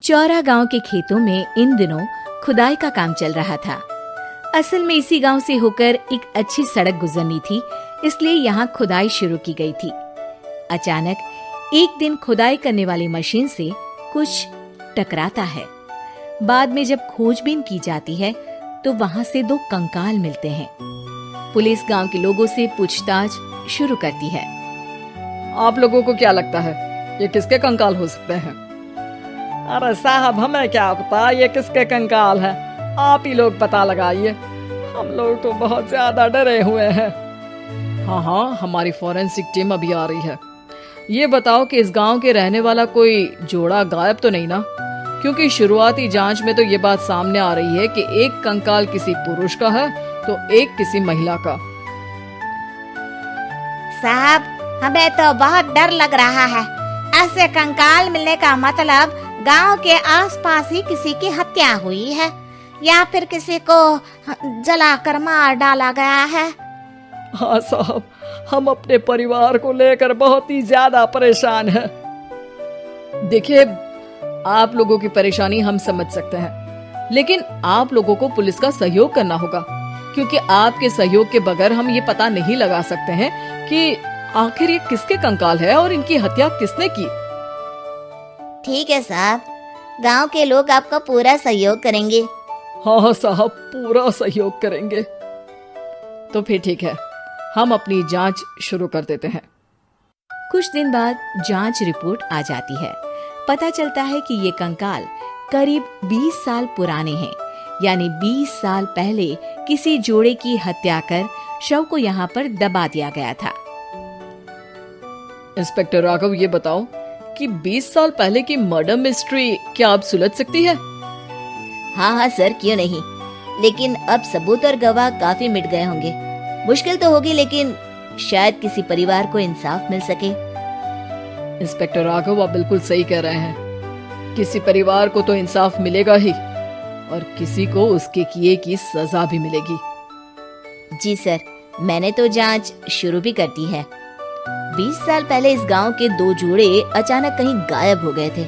चौरा गांव के खेतों में इन दिनों खुदाई का काम चल रहा था। असल में इसी गांव से होकर एक अच्छी सड़क गुजरनी थी, इसलिए यहाँ खुदाई शुरू की गई थी। अचानक एक दिन खुदाई करने वाली मशीन से कुछ टकराता है। बाद में जब खोजबीन की जाती है तो वहाँ से 2 कंकाल मिलते हैं। पुलिस गांव के लोगों से पूछताछ शुरू करती है। आप लोगों को क्या लगता है ये किसके कंकाल हो सकते हैं? अरे साहब, हमें क्या पता ये किसके कंकाल है, आप ही लोग पता लगाइए। हम लोग तो बहुत ज्यादा डरे हुए हैं। हाँ, हमारी फॉरेंसिक टीम अभी आ रही है। ये बताओ कि इस गांव के रहने वाला कोई जोड़ा गायब तो नहीं ना? क्योंकि शुरुआती जांच में तो ये बात सामने आ रही है कि एक कंकाल किसी पुरुष का है तो एक किसी महिला का। साहब, हमें तो बहुत डर लग रहा है। ऐसे कंकाल मिलने का मतलब गांव के आसपास ही किसी की हत्या हुई है या फिर किसी को जलाकर मार डाला गया है। हाँ साहब, हम अपने परिवार को लेकर बहुत ही ज्यादा परेशान हैं। देखिए, आप लोगों की परेशानी हम समझ सकते हैं, लेकिन आप लोगों को पुलिस का सहयोग करना होगा, क्योंकि आपके सहयोग के बगैर हम ये पता नहीं लगा सकते हैं कि आखिर ये किसके कंकाल है और इनकी हत्या किसने की। ठीक है साहब, गांव के लोग आपका पूरा सहयोग करेंगे। हाँ साहब, पूरा सहयोग करेंगे। तो फिर ठीक है, हम अपनी जांच शुरू कर देते हैं। कुछ दिन बाद जांच रिपोर्ट आ जाती है। पता चलता है कि ये कंकाल करीब 20 साल पुराने हैं, यानी 20 साल पहले किसी जोड़े की हत्या कर शव को यहाँ पर दबा दिया गया था। इंस्पेक्टर राघव, ये बताओ कि 20 साल पहले की मर्डर मिस्ट्री क्या आप सुलझ सकती है? हाँ सर, क्यों नहीं, लेकिन अब सबूत और गवाह काफी मिट गए होंगे। मुश्किल तो होगी, लेकिन शायद किसी परिवार को इंसाफ मिल सके। इंस्पेक्टर राघव, आप बिल्कुल सही कह रहे हैं। किसी परिवार को तो इंसाफ मिलेगा ही और किसी को उसके किए की सजा भी मिलेगी। जी सर, मैंने तो जांच शुरू भी कर दी है। 20 साल पहले इस गांव के 2 जोड़े अचानक कहीं गायब हो गए थे।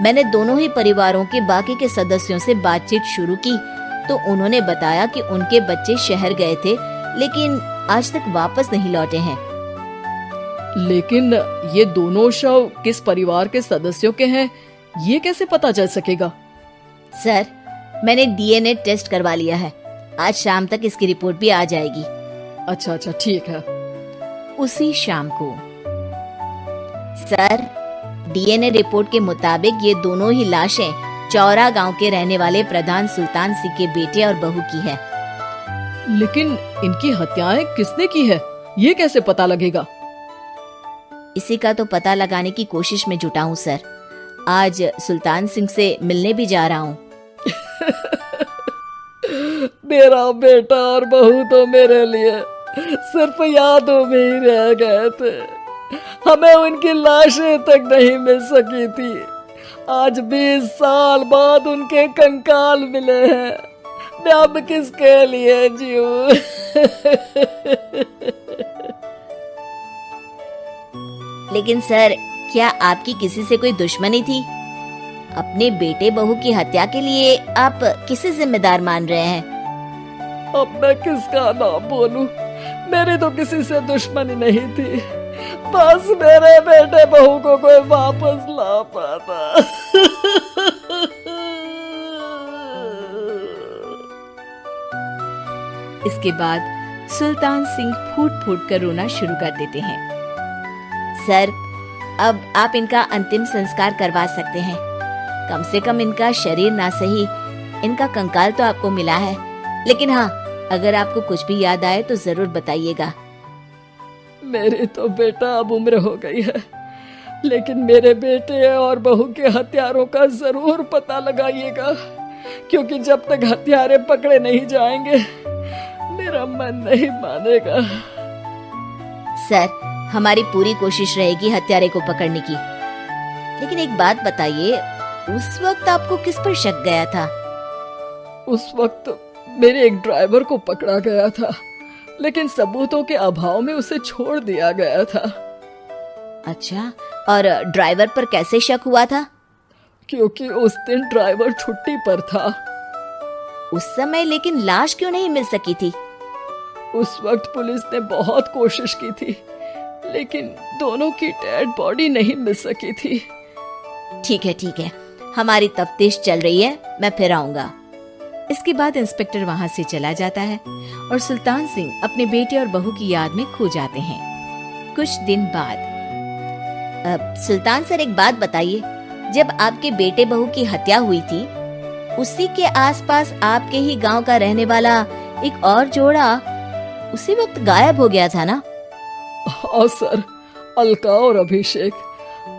मैंने दोनों ही परिवारों के बाकी के सदस्यों से बातचीत शुरू की तो उन्होंने बताया कि उनके बच्चे शहर गए थे, लेकिन आज तक वापस नहीं लौटे हैं। लेकिन ये दोनों शव किस परिवार के सदस्यों के हैं, ये कैसे पता चल सकेगा? सर, मैंने डीएनए टेस्ट करवा लिया है। आज शाम तक इसकी रिपोर्ट भी आ जाएगी। अच्छा, ठीक है। उसी शाम को सर, डीएनए रिपोर्ट के मुताबिक ये दोनों ही लाशें चौरा गांव के रहने वाले प्रधान सुल्तान सिंह के बेटे और बहू की है। लेकिन इनकी हत्याएं किसने की है, ये कैसे पता लगेगा? इसी का तो पता लगाने की कोशिश में जुटा हूँ सर। आज सुल्तान सिंह से मिलने भी जा रहा हूँ। मेरा बेटा और बहू तो मेरे लिए सिर्फ यादों में ही रह गए थे। हमें उनकी लाशें तक नहीं मिल सकी थी। आज 20 साल बाद उनके कंकाल मिले हैं। मैं अब किसके लिए जीऊं? लेकिन सर, क्या आपकी किसी से कोई दुश्मनी थी? अपने बेटे बहू की हत्या के लिए आप किसे जिम्मेदार मान रहे हैं? अब मैं किसका नाम बोलूं? मेरी तो किसी से दुश्मनी नहीं थी, बस मेरे बेटे बहू को कोई वापस ला पाता। इसके बाद सुल्तान सिंह फूट फूट कर रोना शुरू कर देते हैं। सर, अब आप इनका अंतिम संस्कार करवा सकते हैं। कम से कम इनका शरीर ना सही, इनका कंकाल तो आपको मिला है। लेकिन हाँ, अगर आपको कुछ भी याद आए तो जरूर बताइएगा। मेरी तो बेटा अब उम्र हो गई है, लेकिन मेरे बेटे और बहू के हत्यारों का जरूर पता लगाइएगा, क्योंकि जब तक हत्यारे पकड़े नहीं जाएंगे मेरा मन नहीं मानेगा। सर, हमारी पूरी कोशिश रहेगी हत्यारे को पकड़ने की। लेकिन एक बात बताइए, उस वक्त आपको किस पर शक गया था? उस वक्त मेरे एक ड्राइवर को पकड़ा गया था, लेकिन सबूतों के अभाव में उसे छोड़ दिया गया था। अच्छा, और ड्राइवर पर कैसे शक हुआ था? क्योंकि उस दिन ड्राइवर छुट्टी पर था। उस समय लेकिन लाश क्यों नहीं मिल सकी थी? उस वक्त पुलिस ने बहुत कोशिश की थी, लेकिन दोनों की डेड बॉडी नहीं मिल सकी थी। ठीक है, हमारी तफ्तीश चल रही है, मैं फिर आऊंगा। इसके बाद इंस्पेक्टर वहां से चला जाता है और सुल्तान सिंह अपने बेटे और बहू की याद में खो जाते हैं। कुछ दिन बाद सुल्तान सर, एक बात बताइए, जब आपके बेटे बहू की हत्या हुई थी, उसी के आसपास आपके ही गांव का रहने वाला एक और जोड़ा उसी वक्त गायब हो गया था ना? हाँ सर, अलका और अभिषेक,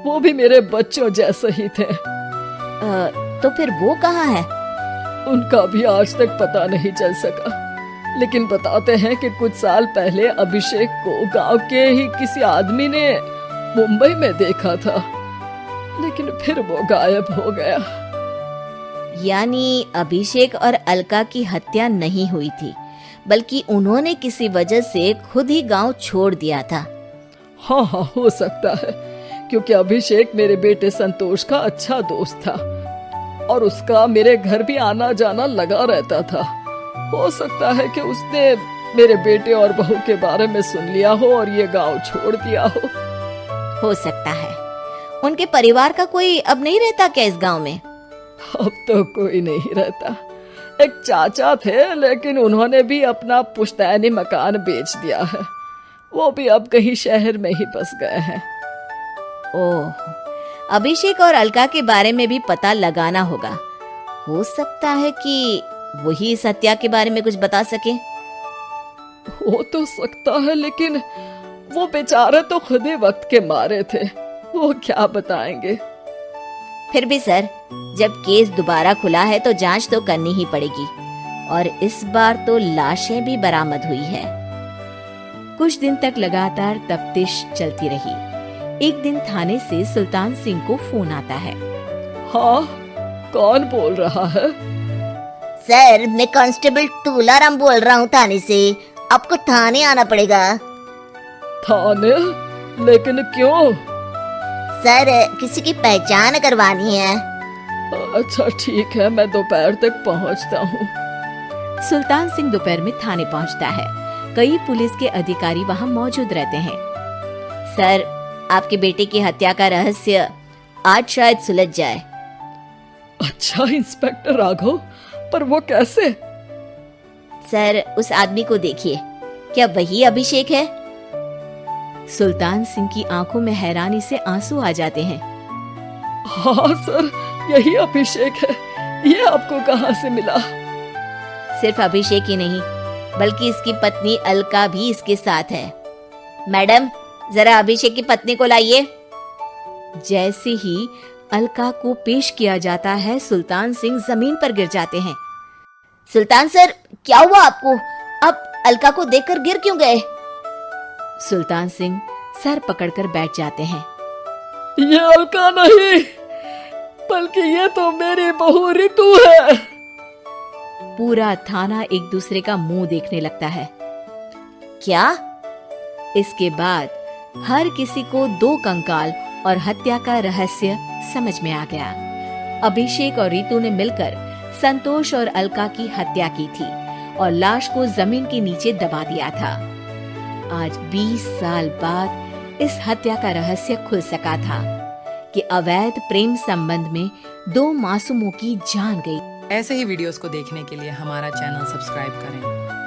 वो भी मेरे बच्चों जैसे ही थे। तो फिर वो कहाँ है? उनका भी आज तक पता नहीं चल सका, लेकिन बताते हैं कि कुछ साल पहले अभिषेक को गांव के ही किसी आदमी ने मुंबई में देखा था, लेकिन फिर वो गायब हो गया। यानी अभिषेक और अलका की हत्या नहीं हुई थी, बल्कि उन्होंने किसी वजह से खुद ही गांव छोड़ दिया था। हाँ, हो सकता है, क्योंकि अभिषेक मेरे बेटे संतोष का अच्छा दोस्त था और उसका मेरे घर भी आना जाना लगा रहता था। हो सकता है कि उसने मेरे बेटे और बहू के बारे में सुन लिया हो और ये गांव छोड़ दिया हो सकता है। उनके परिवार का कोई अब नहीं रहता क्या इस गांव में? अब तो कोई नहीं रहता। एक चाचा थे, लेकिन उन्होंने भी अपना पुश्तैनी मकान बेच दिया है। वो भी अब कहीं शहर में ही बस गए हैं। ओह, अभिषेक और अलका के बारे में भी पता लगाना होगा। हो सकता है कि वही इस हत्या के बारे में कुछ बता सके। हो तो सकता है, लेकिन वो बेचारे तो खुद ही वक्त के मारे थे, वो क्या बताएंगे। फिर भी सर, जब केस दोबारा खुला है तो जांच तो करनी ही पड़ेगी, और इस बार तो लाशें भी बरामद हुई है। कुछ दिन तक लगातार तफ्तीश चलती रही। एक दिन थाने से सुल्तान सिंह को फोन आता है। हाँ, कौन बोल रहा है? सर, मैं कांस्टेबल तुलाराम बोल रहा हूँ थाने से। आपको थाने आना पड़ेगा। थाने? लेकिन क्यों? सर, किसी की पहचान करवानी है। अच्छा ठीक है, मैं दोपहर तक पहुँचता हूँ। सुल्तान सिंह दोपहर में थाने पहुँचता है। कई पुलिस के अधिकारी वहाँ मौजूद रहते हैं। सर, आपके बेटे की हत्या का रहस्य आज शायद सुलझ जाए। अच्छा इंस्पेक्टर राघव, पर वो कैसे? सर, उस आदमी को देखिए, क्या वही अभिषेक है? सुल्तान सिंह की आंखों में हैरानी से आंसू आ जाते हैं। हाँ सर, यही अभिषेक है। ये आपको कहाँ से मिला? सिर्फ अभिषेक ही नहीं, बल्कि इसकी पत्नी अलका भी इसके साथ है। मैडम, जरा अभिषेक की पत्नी को लाइए। जैसे ही अलका को पेश किया जाता है, सुल्तान सिंह जमीन पर गिर जाते हैं। सुल्तान सर, क्या हुआ आपको? आप अलका को देखकर गिर क्यों गए? सुल्तान सिंह सर पकड़कर बैठ जाते हैं। ये अलका नहीं, बल्कि ये तो मेरी बहू रितु है। पूरा थाना एक दूसरे का मुंह देखने लगता है। क्या? इसके बाद हर किसी को दो कंकाल और हत्या का रहस्य समझ में आ गया। अभिषेक और रितु ने मिलकर संतोष और अलका की हत्या की थी और लाश को जमीन के नीचे दबा दिया था। आज 20 साल बाद इस हत्या का रहस्य खुल सका था कि अवैध प्रेम संबंध में 2 मासूमों की जान गई। ऐसे ही वीडियोस को देखने के लिए हमारा चैनल सब्सक्राइब करें।